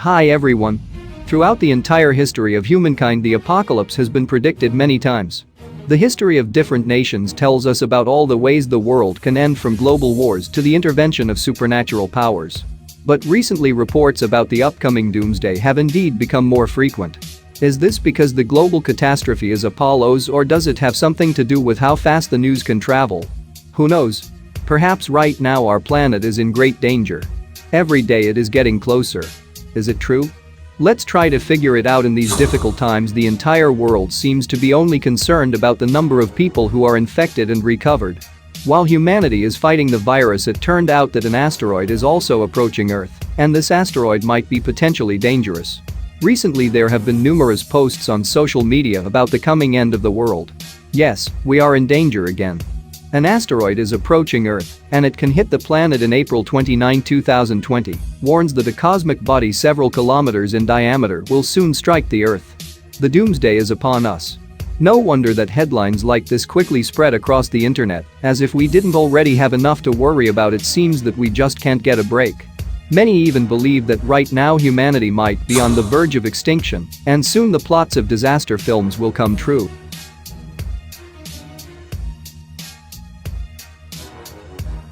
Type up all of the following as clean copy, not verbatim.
Hi everyone. Throughout the entire history of humankind, the apocalypse has been predicted many times. The history of different nations tells us about all the ways the world can end, from global wars to the intervention of supernatural powers. But recently, reports about the upcoming doomsday have indeed become more frequent. Is this because the global catastrophe is Apollo's, or does it have something to do with how fast the news can travel? Who knows? Perhaps right now our planet is in great danger. Every day it is getting closer. Is it true? Let's try to figure it out. In these difficult times, the entire world seems to be only concerned about the number of people who are infected and recovered. While humanity is fighting the virus, it turned out that an asteroid is also approaching Earth, and this asteroid might be potentially dangerous. Recently there have been numerous posts on social media about the coming end of the world. Yes, we are in danger again. An asteroid is approaching Earth, and it can hit the planet in April 29, 2020, warns that a cosmic body several kilometers in diameter will soon strike the Earth. The doomsday is upon us. No wonder that headlines like this quickly spread across the internet, as if we didn't already have enough to worry about. It seems that we just can't get a break. Many even believe that right now humanity might be on the verge of extinction, and soon the plots of disaster films will come true.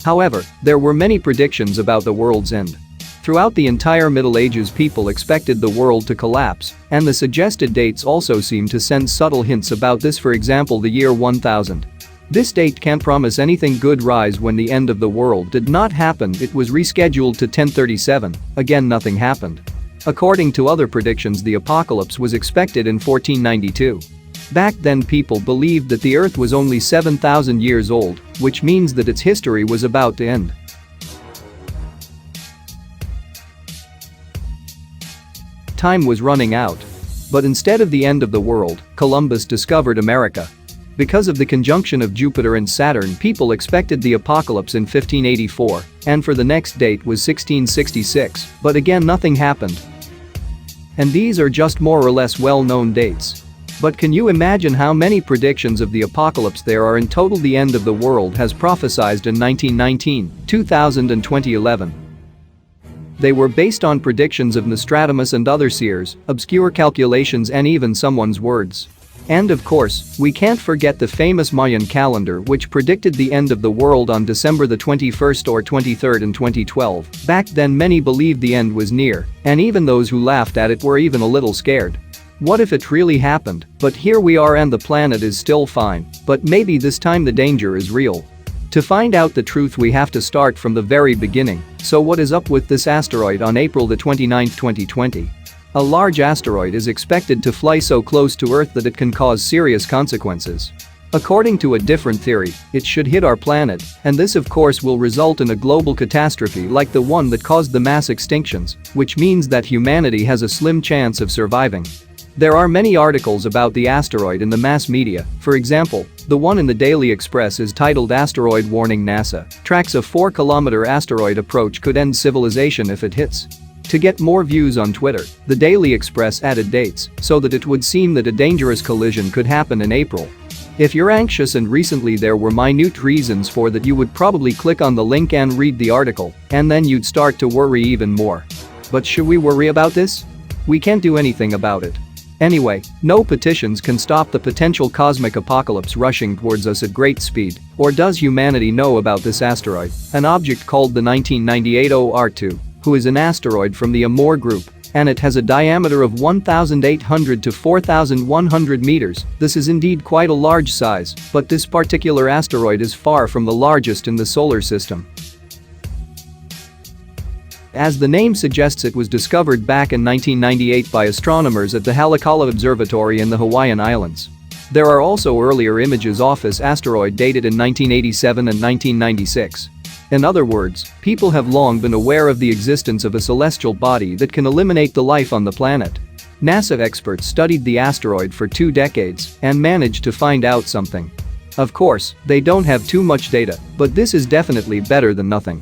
However, there were many predictions about the world's end. Throughout the entire Middle Ages, people expected the world to collapse, and the suggested dates also seem to send subtle hints about this. For example, the year 1000. This date can't promise anything good. Rise when the end of the world did not happen, it was rescheduled to 1037, again nothing happened. According to other predictions, the apocalypse was expected in 1492. Back then people believed that the Earth was only 7,000 years old, which means that its history was about to end. Time was running out. But instead of the end of the world, Columbus discovered America. Because of the conjunction of Jupiter and Saturn, people expected the apocalypse in 1584, and for the next date was 1666, but again nothing happened. And these are just more or less well-known dates. But can you imagine how many predictions of the apocalypse there are in total? The end of the world has prophesied in 1919, 2000 and 2011. They were based on predictions of Nostradamus and other seers, obscure calculations, and even someone's words. And of course, we can't forget the famous Mayan calendar, which predicted the end of the world on December the 21st or 23rd in 2012. Back then many believed the end was near, and even those who laughed at it were even a little scared. What if it really happened? But here we are and the planet is still fine, but maybe this time the danger is real. To find out the truth we have to start from the very beginning. So what is up with this asteroid on April the 29th, 2020? A large asteroid is expected to fly so close to Earth that it can cause serious consequences. According to a different theory, it should hit our planet, and this of course will result in a global catastrophe like the one that caused the mass extinctions, which means that humanity has a slim chance of surviving. There are many articles about the asteroid in the mass media. For example, the one in the Daily Express is titled "Asteroid Warning: NASA Tracks a 4-kilometer asteroid approach could end civilization if it hits." To get more views on Twitter, the Daily Express added dates so that it would seem that a dangerous collision could happen in April. If you're anxious and recently there were minute reasons for that, you would probably click on the link and read the article, and then you'd start to worry even more. But should we worry about this? We can't do anything about it. Anyway, no petitions can stop the potential cosmic apocalypse rushing towards us at great speed. Or does humanity know about this asteroid, an object called the 1998 OR2, who is an asteroid from the Amur group, and it has a diameter of 1,800 to 4,100 meters. This is indeed quite a large size, but this particular asteroid is far from the largest in the solar system. As the name suggests, it was discovered back in 1998 by astronomers at the Haleakala Observatory in the Hawaiian Islands. There are also earlier images of this asteroid dated in 1987 and 1996. In other words, people have long been aware of the existence of a celestial body that can eliminate the life on the planet. NASA experts studied the asteroid for 2 decades and managed to find out something. Of course, they don't have too much data, but this is definitely better than nothing.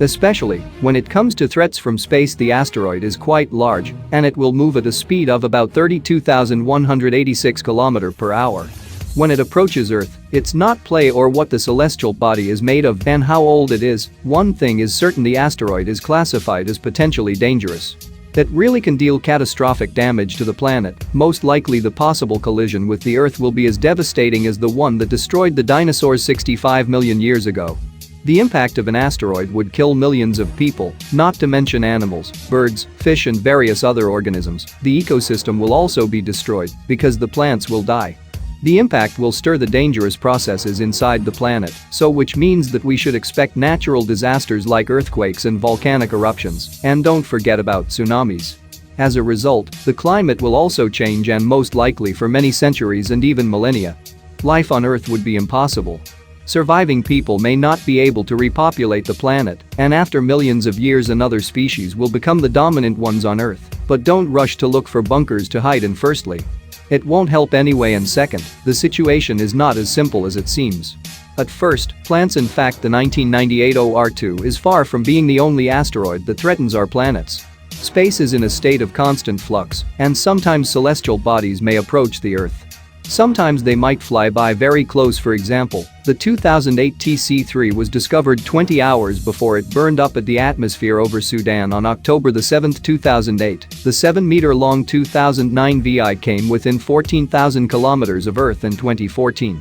Especially when it comes to threats from space, the asteroid is quite large, and it will move at a speed of about 32,186 km per hour. When it approaches Earth, it's not play or what the celestial body is made of and how old it is. One thing is certain: the asteroid is classified as potentially dangerous. It really can deal catastrophic damage to the planet. Most likely the possible collision with the Earth will be as devastating as the one that destroyed the dinosaurs 65 million years ago. The impact of an asteroid would kill millions of people, not to mention animals, birds, fish and various other organisms. The ecosystem will also be destroyed because the plants will die. The impact will stir the dangerous processes inside the planet, which means that we should expect natural disasters like earthquakes and volcanic eruptions, and don't forget about tsunamis. As a result, the climate will also change and most likely for many centuries and even millennia. Life on Earth would be impossible. Surviving people may not be able to repopulate the planet, and after millions of years another species will become the dominant ones on Earth. But don't rush to look for bunkers to hide in firstly. It won't help anyway, and second, the situation is not as simple as it seems. At first, plants. In fact, the 1998 OR2 is far from being the only asteroid that threatens our planets. Space is in a state of constant flux, and sometimes celestial bodies may approach the Earth. Sometimes they might fly by very close. For example, the 2008 TC3 was discovered 20 hours before it burned up at the atmosphere over Sudan on October 7, 2008. The 7-meter-long 2009 VI came within 14,000 kilometers of Earth in 2014.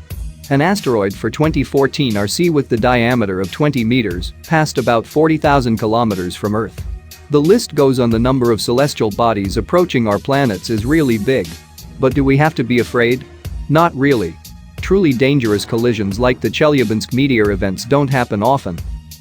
An asteroid for 2014 RC with the diameter of 20 meters passed about 40,000 kilometers from Earth. The list goes on. The number of celestial bodies approaching our planets is really big. But do we have to be afraid? Not really. Truly dangerous collisions like the Chelyabinsk meteor events don't happen often.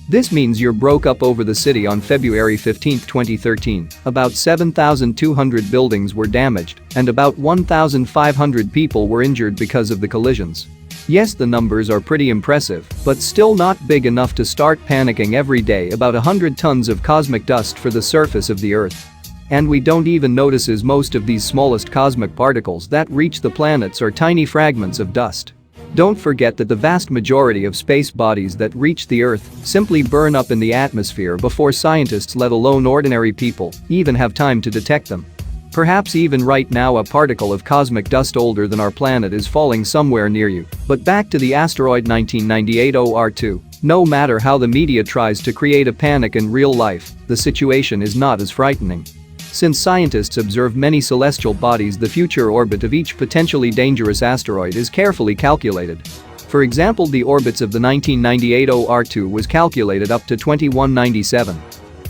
This means you broke up over the city on February 15, 2013. About 7,200 buildings were damaged, and about 1,500 people were injured because of the collisions. Yes, the numbers are pretty impressive, but still not big enough to start panicking every day. About 100 tons of cosmic dust for the surface of the Earth. And we don't even notice as most of these smallest cosmic particles that reach the planets are tiny fragments of dust. Don't forget that the vast majority of space bodies that reach the Earth simply burn up in the atmosphere before scientists, let alone ordinary people, even have time to detect them. Perhaps even right now a particle of cosmic dust older than our planet is falling somewhere near you. But back to the asteroid 1998 OR2. No matter how the media tries to create a panic in real life, the situation is not as frightening. Since scientists observe many celestial bodies, the future orbit of each potentially dangerous asteroid is carefully calculated. For example, the orbits of the 1998 OR2 was calculated up to 2197.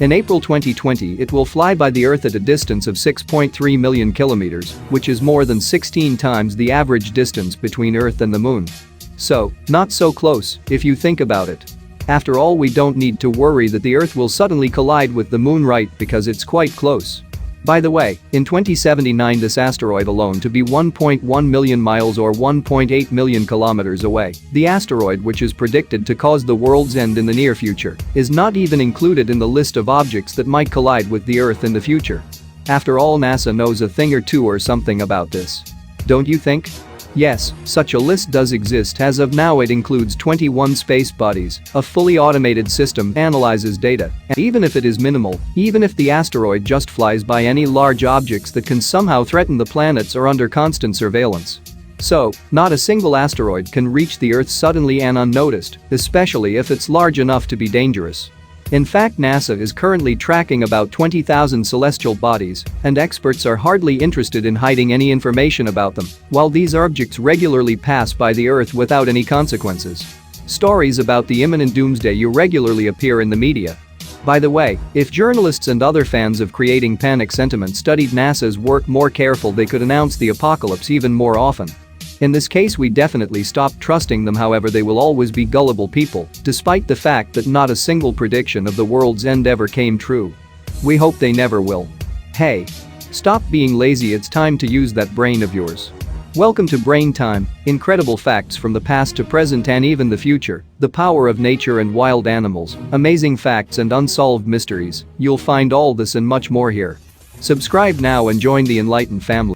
In April 2020, it will fly by the Earth at a distance of 6.3 million kilometers, which is more than 16 times the average distance between Earth and the Moon. So, not so close, if you think about it. After all, we don't need to worry that the Earth will suddenly collide with the Moon, right, because it's quite close. By the way, in 2079 this asteroid alone to be 1.1 million miles or 1.8 million kilometers away. The asteroid, which is predicted to cause the world's end in the near future, is not even included in the list of objects that might collide with the Earth in the future. After all, NASA knows a thing or two or something about this. Don't you think? Yes, such a list does exist. As of now it includes 21 space bodies. A fully automated system analyzes data, and even if it is minimal, even if the asteroid just flies by, any large objects that can somehow threaten the planets are under constant surveillance. So, not a single asteroid can reach the Earth suddenly and unnoticed, especially if it's large enough to be dangerous. In fact, NASA is currently tracking about 20,000 celestial bodies, and experts are hardly interested in hiding any information about them, while these objects regularly pass by the Earth without any consequences. Stories about the imminent doomsday regularly appear in the media. By the way, if journalists and other fans of creating panic sentiment studied NASA's work more careful, they could announce the apocalypse even more often. In this case, we definitely stopped trusting them. However, they will always be gullible people, despite the fact that not a single prediction of the world's end ever came true. We hope they never will. Hey, stop being lazy, it's time to use that brain of yours. Welcome to Brain Time, incredible facts from the past to present and even the future, the power of nature and wild animals, amazing facts and unsolved mysteries. You'll find all this and much more here. Subscribe now and join the enlightened family.